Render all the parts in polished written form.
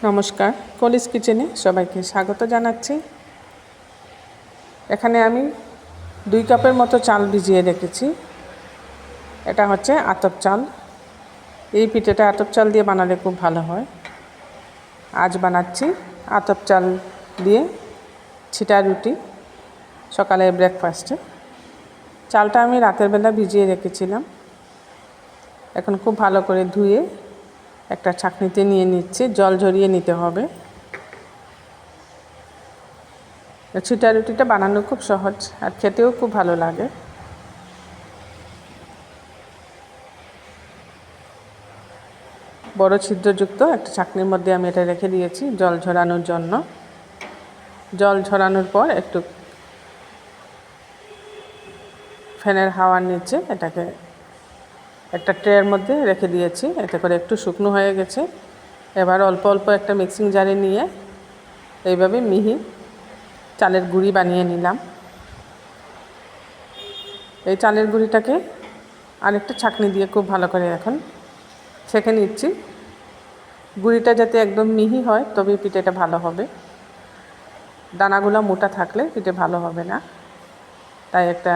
নমস্কার, কলিস কিচেনে সবাইকে স্বাগত জানাচ্ছি। এখানে আমি 2 কাপের মতো চাল ভিজিয়ে রেখেছি। এটা হচ্ছে আতপ চাল। এই পিঠেটা আতপ চাল দিয়ে বানালে খুব ভালো হয়। আজ বানাচ্ছি আতপ চাল দিয়ে ছিটা রুটি সকালে ব্রেকফাস্টে। চালটা আমি রাতের বেলা ভিজিয়ে রেখেছিলাম। এখন খুব ভালো করে ধুয়ে একটা ছাঁকনিতে নিয়ে নিচ্ছি। জল ঝরিয়ে নিতে হবে। ছিটা রুটিটা বানানো খুব সহজ আর খেতেও খুব ভালো লাগে। বড় ছিদ্রযুক্ত একটা ছাঁকনির মধ্যে আমি এটা রেখে দিয়েছি জল ঝরানোর জন্য। জল ঝরানোর পর একটু ফ্যানের হাওয়ার নিচে এটাকে একটা ট্রের মধ্যে রেখে দিয়েছি। এতে করে একটু শুকনো হয়ে গেছে। এবার অল্প অল্প একটা মিক্সিং জারে নিয়ে এইভাবে মিহি চালের গুঁড়ি বানিয়ে নিলাম। এই চালের গুঁড়িটাকে আরেকটা ছাঁকনি দিয়ে খুব ভালো করে এখন ছেঁকে নিচ্ছি। গুঁড়িটা যাতে একদম মিহি হয় তবেই পিঠেটা ভালো হবে। দানাগুলো মোটা থাকলে পিঠে ভালো হবে না। তাই একটা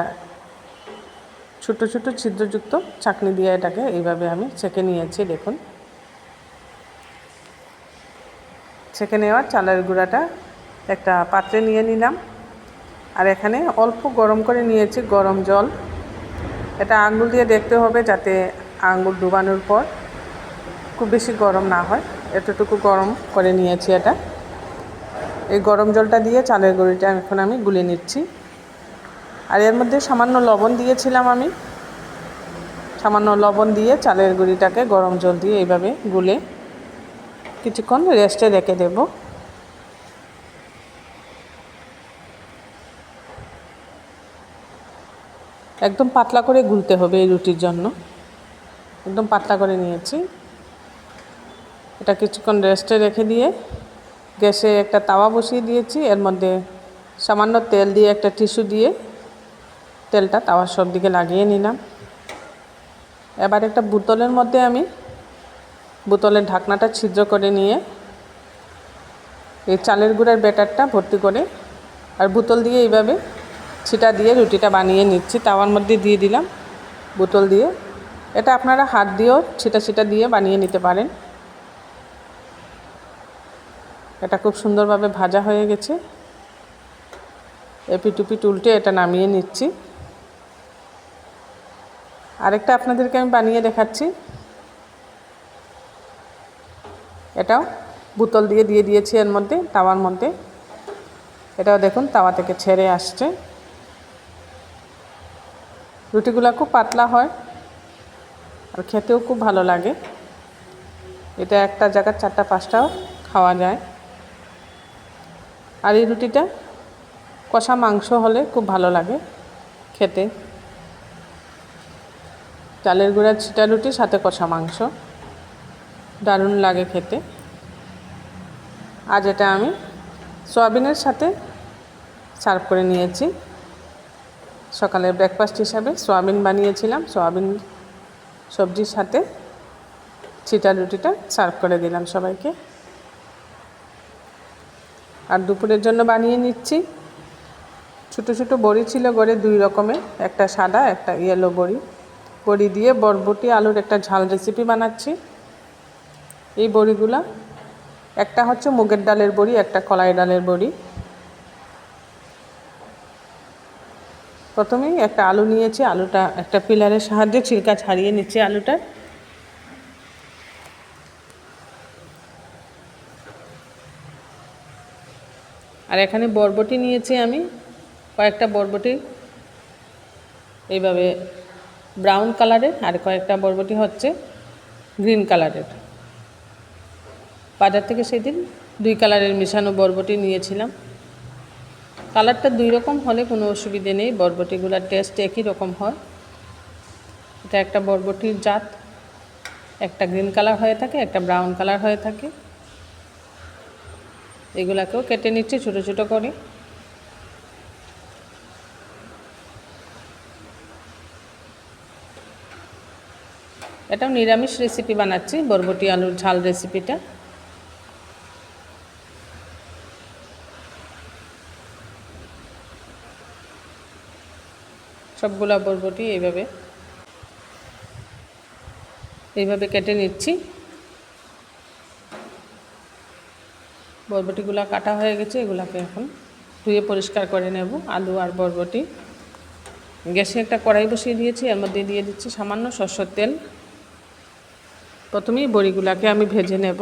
ছোট ছোট ছিদ্রযুক্ত ছাঁকনি দিয়ে এটাকে এইভাবে আমি ছেঁকে নিয়েছি। দেখুন, ছেঁকে নেওয়া চালের গুঁড়াটা একটা পাত্রে নিয়ে নিলাম। আর এখানে অল্প গরম করে নিয়েছি গরম জল। এটা আঙুল দিয়ে দেখতে হবে যাতে আঙুল ডুবানোর পর খুব বেশি গরম না হয়। এতটুকু গরম করে নিয়েছি এটা। এই গরম জলটা দিয়ে চালের গুঁড়িটা এখন আমি গুলে নিচ্ছি। আর এর মধ্যে সামান্য লবণ দিয়েছিলাম আমি। সামান্য লবণ দিয়ে চালের গুঁড়িটাকে গরম জল দিয়ে এইভাবে গুলে কিছুক্ষণ রেস্টে রেখে দেব। একদম পাতলা করে গুলতে হবে এই রুটির জন্য। একদম পাতলা করে নিয়েছি। এটা কিছুক্ষণ রেস্টে রেখে দিয়ে গ্যাসে একটা তাওয়া বসিয়ে দিয়েছি। এর মধ্যে সামান্য তেল দিয়ে একটা টিস্যু দিয়ে তেলটা তাওয়ার সব দিকে লাগিয়ে নিলাম। এবার একটা বোতলের মধ্যে আমি বোতলের ঢাকনাটা ছিদ্র করে নিয়ে এই চালের গুঁড়ার ব্যাটারটা ভর্তি করে আর বোতল দিয়ে এইভাবে ছিটা দিয়ে রুটিটা বানিয়ে নিচ্ছি। তাওয়ার মধ্যে দিয়ে দিলাম বোতল দিয়ে। এটা আপনারা হাত দিয়েও ছিটা ছিটা দিয়ে বানিয়ে নিতে পারেন। এটা খুব সুন্দরভাবে ভাজা হয়ে গেছে। এপিট ওপিট উল্টে এটা নামিয়ে নিচ্ছি। আরেকটা আপনাদেরকে আমি বানিয়ে দেখাচ্ছি। এটাও বোতল দিয়ে দিয়েছি এর মধ্যে তাওয়ার মধ্যে। এটাও দেখুন তাওয়া থেকে ছেড়ে আসছে। রুটিগুলো খুব পাতলা হয় আর খেতেও খুব ভালো লাগে। এটা একটা জায়গায় 4টা-5টাও খাওয়া যায়। আর এই রুটিটা কষা মাংস হলে খুব ভালো লাগে খেতে। চালের গুঁড়ার ছিটা রুটির সাথে কষা মাংস দারুণ লাগে খেতে। আজ এটা আমি সয়াবিনের সাথে সার্ভ করে নিয়েছি। সকালে ব্রেকফাস্ট হিসাবে সয়াবিন বানিয়েছিলাম। সয়াবিন সবজির সাথে ছিটা রুটিটা সার্ভ করে দিলাম সবাইকে। আর দুপুরের জন্য বানিয়ে নিচ্ছি। ছোটো ছোটো বড়ি ছিল ঘরে 2 রকমের, একটা সাদা একটা ইয়েলো বড়ি। বড়ি দিয়ে বরবটি আলুর একটা ঝাল রেসিপি বানাচ্ছি। এই বড়িগুলা একটা হচ্ছে মুগের ডালের বড়ি, একটা কলাই ডালের বড়ি। প্রথমেই একটা আলু নিয়েছি। আলুটা একটা পিলারের সাহায্যে ছিলকা ছাড়িয়ে নিচ্ছি আলুটা। আর এখানে বরবটি নিয়েছি আমি কয়েকটা বরবটি এইভাবে ব্রাউন কালারের, আর কয়েকটা বরবটি হচ্ছে গ্রিন কালারের। বাজার থেকে সেদিন 2 কালারের মিশানো বরবটি নিয়েছিলাম। কালারটা 2 রকম হলে কোনো অসুবিধে নেই, বরবটিগুলোর টেস্ট একই রকম হয়। এটা একটা বরবটির জাত, একটা গ্রিন কালার হয়ে থাকে, একটা ব্রাউন কালার হয়ে থাকে। এগুলাকেও কেটে নিচ্ছি ছোটো ছোটো করে। এটাও নিরামিষ রেসিপি বানাচ্ছি, বরবটি আলুর ঝাল রেসিপিটা। সবগুলা বরবটি এইভাবে কেটে নিচ্ছি। বরবটিগুলো কাটা হয়ে গেছে, এগুলাকে এখন ধুয়ে পরিষ্কার করে নেব। আলু আর বরবটি। গ্যাসে একটা কড়াই বসিয়ে দিয়েছি, এর মধ্যে দিয়ে দিচ্ছি সামান্য সরষের তেল। প্রথমেই বড়িগুলাকে আমি ভেজে নেব।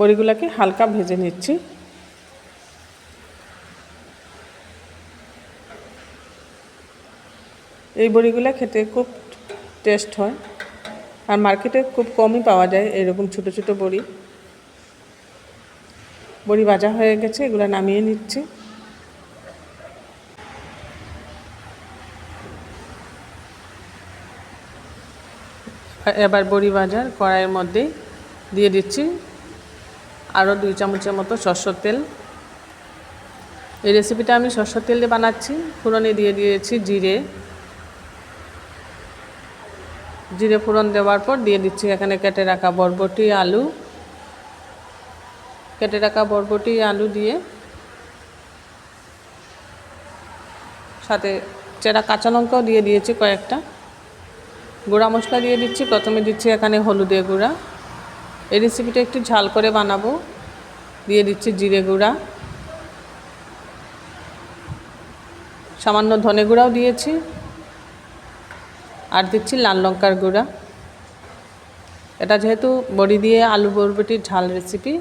বড়িগুলাকে হালকা ভেজে নিচ্ছি। এই বড়িগুলো খেতে খুব টেস্ট হয়, আর মার্কেটে খুব কমই পাওয়া যায় এরকম ছোট ছোট বড়ি। বড়ি ভাজা হয়ে গেছে, এগুলো নামিয়ে নিচ্ছি। এবার বড়ি ভাজার কড়াইয়ের মধ্যে দিয়ে দিচ্ছি আরও 2 চামচের মতো সরষের তেল। এই রেসিপিটা আমি সরষের তেল দিয়ে বানাচ্ছি। ফোড়নে দিয়ে দিয়েছি জিরে ফোড়ন দেওয়ার পর দিয়ে দিচ্ছি এখানে কেটে রাখা বরবটি আলু দিয়ে সাথে চেরা কাঁচা লঙ্কাও দিয়ে দিয়েছি কয়েকটা। গুঁড়া মশলা দিয়ে দিচ্ছি। প্রথমে দিচ্ছি এখানে হলুদের গুঁড়া। এই রেসিপিটা একটু ঝাল করে বানাবো। দিয়ে দিচ্ছি জিরে গুঁড়া, সামান্য ধনে গুঁড়াও দিয়েছি, আর দিচ্ছি লাল লঙ্কার গুঁড়া। এটা যেহেতু বড়ি দিয়ে আলু বরবটির ঝাল রেসিপি,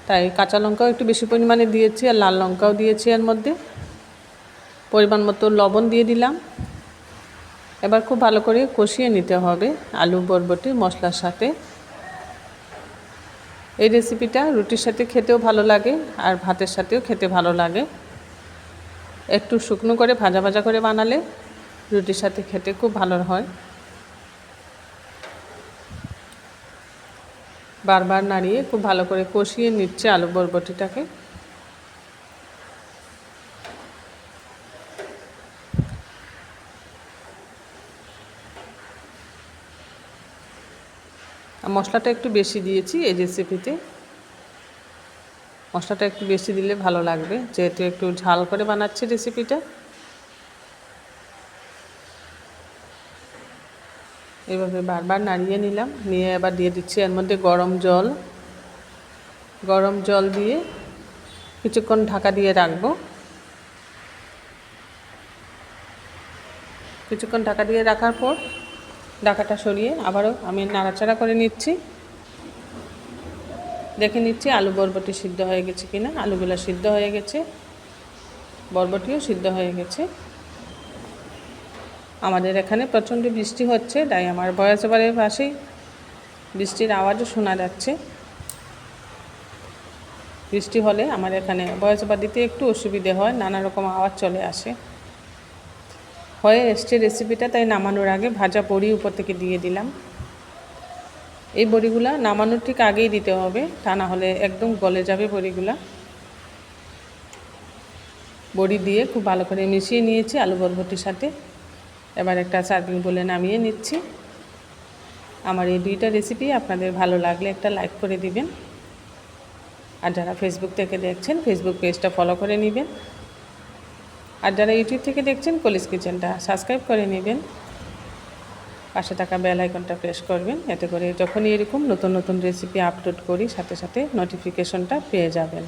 তাই কাঁচা লঙ্কাও একটু বেশি পরিমাণে দিয়েছি, আর লাল লঙ্কাও দিয়েছি এর মধ্যে। পরিমাণ মতো লবণ দিয়ে দিলাম। এবার খুব ভালো করে কষিয়ে নিতে হবে আলু বরবটি মশলার সাথে। এই রেসিপিটা রুটির সাথে খেতেও ভালো লাগে, আর ভাতের সাথেও খেতে ভালো লাগে। একটু শুকনো করে ভাজা ভাজা করে বানালে রুটির সাথে খেতে খুব ভালো হয়। বারবার নাড়িয়ে খুব ভালো করে কষিয়ে নিচ্ছে আলু বরবটিটাকে। মশলাটা একটু বেশি দিয়েছি এই রেসিপিতে। মশলাটা একটু বেশি দিলে ভালো লাগবে, যেহেতু একটু ঝাল করে বানাচ্ছি রেসিপিটা। এইভাবে বারবার নাড়িয়ে নিলাম। নিয়ে এবার দিয়ে দিচ্ছি এর মধ্যে গরম জল দিয়ে কিছুক্ষণ ঢাকা দিয়ে রাখবো। কিছুক্ষণ ঢাকা দিয়ে রাখার পর ঢাকাটা সরিয়ে আবারও আমি নাড়াচাড়া করে নিচ্ছি। দেখে নিচ্ছি আলু বরবটি সিদ্ধ হয়ে গেছে কিনা। আলুগুলো সিদ্ধ হয়ে গেছে, বরবটিও সিদ্ধ হয়ে গেছে। আমাদের এখানে প্রচণ্ড বৃষ্টি হচ্ছে, তাই আমার ভয়েস ওভারের পাশেই বৃষ্টির আওয়াজও শোনা যাচ্ছে। বৃষ্টি হলে আমার এখানে ভয়েস ওভার দিতে একটু অসুবিধে হয়, নানা রকম আওয়াজ চলে আসে। হয়ে এসছে রেসিপিটা, তাই নামানোর আগে ভাজা বড়ি উপর থেকে দিয়ে দিলাম। এই বড়িগুলা নামানোর ঠিক আগেই দিতে হবে, তা না হলে একদম গলে যাবে বড়িগুলা। বড়ি দিয়ে খুব ভালো করে মিশিয়ে নিয়েছি আলু বরবটির সাথে। এবার একটা সার্ভিং বলে নামিয়ে নিচ্ছি। আমার এই 2টা রেসিপি আপনাদের ভালো লাগলে একটা লাইক করে দিবেন, আর যারা ফেসবুক থেকে দেখছেন ফেসবুক পেজটা ফলো করে নেবেন, আর যারা ইউটিউব থেকে দেখছেন কলিজ কিচেনটা সাবস্ক্রাইব করে নেবেন। পাশে থাকা বেল আইকনটা প্রেস করবেন, এতে করে যখনই এরকম নতুন নতুন রেসিপি আপলোড করি সাথে সাথে নোটিফিকেশনটা পেয়ে যাবেন।